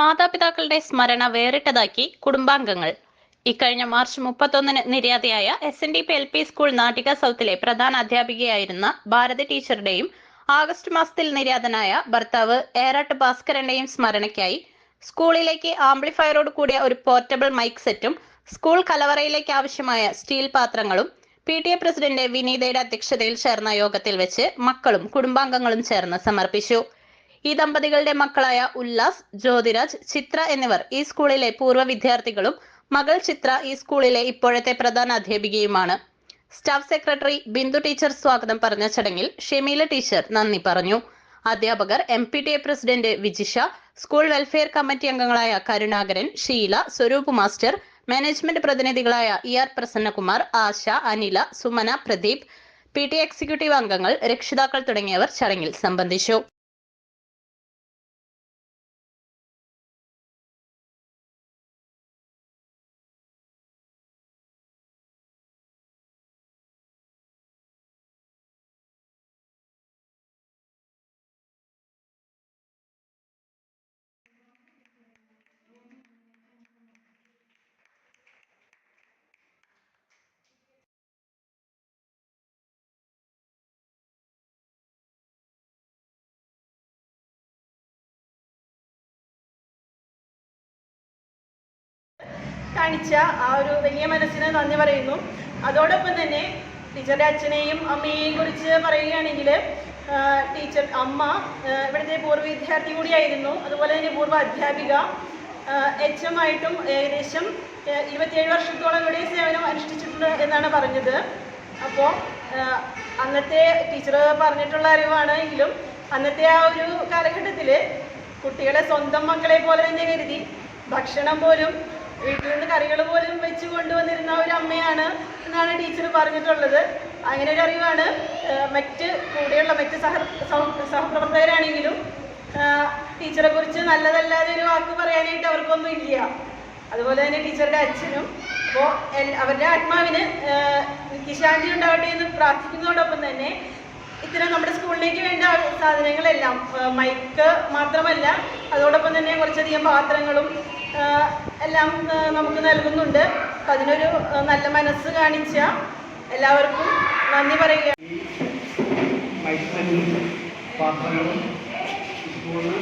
മാതാപിതാക്കളുടെ സ്മരണ വേറിട്ടതാക്കി കുടുംബാംഗങ്ങൾ. ഇക്കഴിഞ്ഞ മാർച്ച് 31-ന് നിര്യാതയായ SNDP LP സ്കൂൾ നാട്ടിക സൗത്തിലെ പ്രധാന അധ്യാപികയായിരുന്ന ഭാരതി ടീച്ചറുടെയും ആഗസ്റ്റ് മാസത്തിൽ നിര്യാതനായ ഭർത്താവ് ഏറാട്ട് ഭാസ്കരന്റെയും സ്മരണയ്ക്കായി സ്കൂളിലേക്ക് ആംപ്ലിഫയറോട് കൂടിയ ഒരു പോർട്ടബിൾ മൈക്ക് സെറ്റും സ്കൂൾ കലവറയിലേക്ക് ആവശ്യമായ സ്റ്റീൽ പാത്രങ്ങളും PTA പ്രസിഡന്റ് വിനീതയുടെ അധ്യക്ഷതയിൽ ചേർന്ന യോഗത്തിൽ വെച്ച് മക്കളും കുടുംബാംഗങ്ങളും ചേർന്ന് സമർപ്പിച്ചു. ഈ ദമ്പതികളുടെ മക്കളായ ഉല്ലാസ്, ജ്യോതിരാജ്, ചിത്ര എന്നിവർ ഈ സ്കൂളിലെ പൂർവ്വ വിദ്യാർത്ഥികളും മകൾ ചിത്ര ഈ സ്കൂളിലെ ഇപ്പോഴത്തെ പ്രധാന അധ്യാപികയുമാണ്. സ്റ്റാഫ് സെക്രട്ടറി ബിന്ദു ടീച്ചർ സ്വാഗതം പറഞ്ഞ ചടങ്ങിൽ ഷെമീല ടീച്ചർ നന്ദി പറഞ്ഞു. അധ്യാപകർ MPTA president Vijisha, school welfare committee അംഗങ്ങളായ കരുണാകരൻ, ഷീല, സ്വരൂപ് മാസ്റ്റർ, മാനേജ്മെന്റ് പ്രതിനിധികളായ ER Prasannakumar, Asha, Anila, Sumana, Pradeep, PTA executive അംഗങ്ങൾ, രക്ഷിതാക്കൾ തുടങ്ങിയവർ ചടങ്ങിൽ സംബന്ധിച്ചു. കാണിച്ച ആ ഒരു വലിയ മനസ്സിന് നന്ദി പറയുന്നു. അതോടൊപ്പം തന്നെ ടീച്ചറുടെ അച്ഛനെയും അമ്മയെയും കുറിച്ച് പറയുകയാണെങ്കിൽ ടീച്ചർ അമ്മ ഇവിടുത്തെ പൂർവ്വ വിദ്യാർത്ഥി കൂടിയായിരുന്നു. അതുപോലെ തന്നെ പൂർവ്വ അധ്യാപിക, HM ആയിട്ടും ഏകദേശം 27 വർഷത്തോളം ഇവിടെ സേവനം അനുഷ്ഠിച്ചിട്ടുണ്ട് എന്നാണ് പറഞ്ഞത്. അപ്പോൾ അന്നത്തെ ടീച്ചർ പറഞ്ഞിട്ടുള്ള അറിവാണെങ്കിലും അന്നത്തെ ആ ഒരു കാലഘട്ടത്തിൽ കുട്ടികളെ സ്വന്തം മക്കളെ പോലെ തന്നെ കരുതി ഭക്ഷണം പോലും വീട്ടിൽ നിന്ന് കറികൾ പോലും വെച്ച് കൊണ്ടുവന്നിരുന്ന ഒരു അമ്മയാണ് എന്നാണ് ടീച്ചർ പറഞ്ഞിട്ടുള്ളത്. അങ്ങനെ ഒരു അറിവാണ് കൂടെയുള്ള മറ്റ് സഹപ്രവർത്തകരാണെങ്കിലും ടീച്ചറെ കുറിച്ച് നല്ലതല്ലാതെ ഒരു വാക്ക് പറയാനായിട്ട് അവർക്കൊന്നും ഇല്ല. അതുപോലെ തന്നെ ടീച്ചറുടെ അച്ഛനും. അപ്പോൾ അവരുടെ ആത്മാവിന് നിത്യശാന്തി ഉണ്ടാവട്ടെ എന്ന് പ്രാർത്ഥിക്കുന്നതോടൊപ്പം തന്നെ ഇത്തരം നമ്മുടെ സ്കൂളിലേക്ക് വേണ്ട സാധനങ്ങളെല്ലാം, മൈക്ക് മാത്രമല്ല അതോടൊപ്പം തന്നെ കുറച്ചധികം പാത്രങ്ങളും എല്ലാം നമുക്ക് നൽകുന്നുണ്ട്. അപ്പം അതിനൊരു നല്ല മനസ്സ് കാണിച്ച എല്ലാവർക്കും നന്ദി പറയുക. പാത്രങ്ങളും സ്കൂളിന്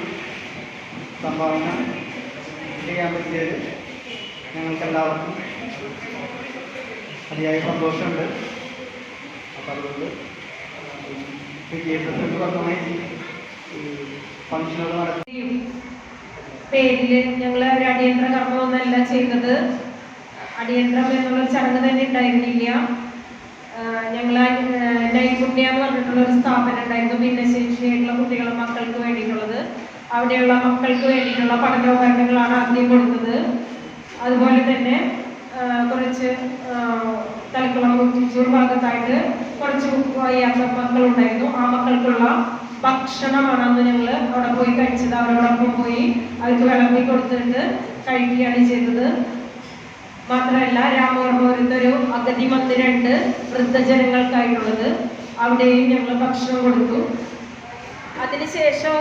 സംഭാവന ചെയ്യാൻ പറ്റിയത് ഞങ്ങൾക്കെല്ലാവർക്കും അതിയായ സന്തോഷമുണ്ട്. അപ്പം അതുകൊണ്ട് ഫംഗ്ഷനുകൾ നടത്തി പേരിൽ ഞങ്ങൾ ഒരു അടിയന്തര കർമ്മമൊന്നല്ല ചെയ്തത്. അടിയന്തരം എന്നുള്ളൊരു ചടങ്ങ് തന്നെ ഉണ്ടായിരുന്നില്ല. ഞങ്ങൾ നൈപുണ്യ എന്ന് പറഞ്ഞിട്ടുള്ള ഒരു സ്ഥാപനം ഉണ്ടായിരുന്നു, ഭിന്നശേഷിയായിട്ടുള്ള കുട്ടികളും മക്കൾക്ക് വേണ്ടിയിട്ടുള്ളത്. അവിടെയുള്ള മക്കൾക്ക് വേണ്ടിയിട്ടുള്ള പഠനോപകരണങ്ങളാണ് ആദ്യം കൊടുത്തത്. അതുപോലെ തന്നെ കുറച്ച് തലക്കുളം കുറ്റിച്ചൂർ ഭാഗത്തായിട്ട് കുറച്ച് വയ്യാത്ത മക്കളുണ്ടായിരുന്നു. ആ മക്കൾക്കുള്ള ഭക്ഷണമാണ് അന്ന് ഞങ്ങൾ അവിടെ പോയി കഴിച്ചത്. അവരോടൊപ്പം പോയി അവർക്ക് വിളമ്പി കൊടുത്തിട്ട് കഴിക്കുകയാണ് ചെയ്തത്. മാത്രമല്ല രാമവർമ്മപുരത്തൊരു അഗതി മന്ദിരമുണ്ട് വൃദ്ധജനങ്ങൾക്കായിട്ടുള്ളത്, അവിടെയും ഞങ്ങൾ ഭക്ഷണം കൊടുത്തു. അതിനുശേഷം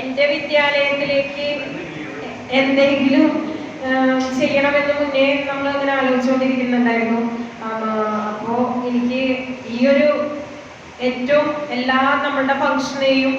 എൻ്റെ വിദ്യാലയത്തിലേക്ക് എന്തെങ്കിലും ചെയ്യണമെന്ന് മുന്നേ നമ്മൾ അങ്ങനെ ആലോചിച്ചുകൊണ്ടിരിക്കുന്നുണ്ടായിരുന്നു. അപ്പോൾ എനിക്ക് ഈ ഒരു ഏറ്റവും എല്ലാ നമ്മളുടെ ഫംഗ്ഷനെയും